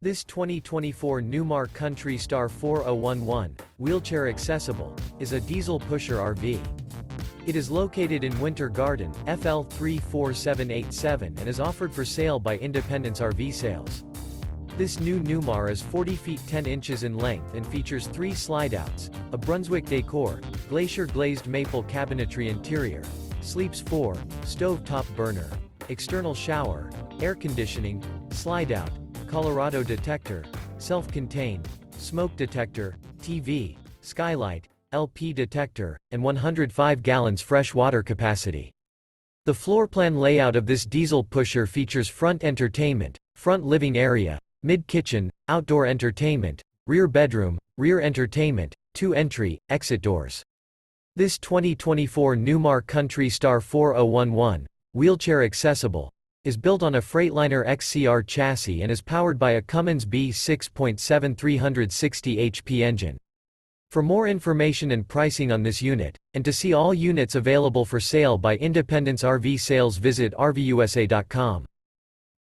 This 2024 Newmar Kountry Star 4011, wheelchair accessible, is a diesel pusher RV. It is located in Winter Garden, FL 34787 and is offered for sale by Independence RV Sales. This new Newmar is 40 feet 10 inches in length and features 3 slideouts, a Brunswick Decor, Glacier Glazed Maple Cabinetry interior, sleeps 4, stove-top burner, external shower, air conditioning, slideout, Colorado Detector, self-contained, smoke detector, TV, Skylight, LP detector, and 105 gallons fresh water capacity. The floor plan layout of this diesel pusher features front entertainment, front living area, mid-kitchen, outdoor entertainment, rear bedroom, rear entertainment, 2 entry, exit doors. This 2024 Newmar Kountry Star 4011, wheelchair accessible, is built on a Freightliner XCR chassis and is powered by a Cummins B6.7 360 HP engine. For more information and pricing on this unit, and to see all units available for sale by Independence RV Sales, visit RVUSA.com.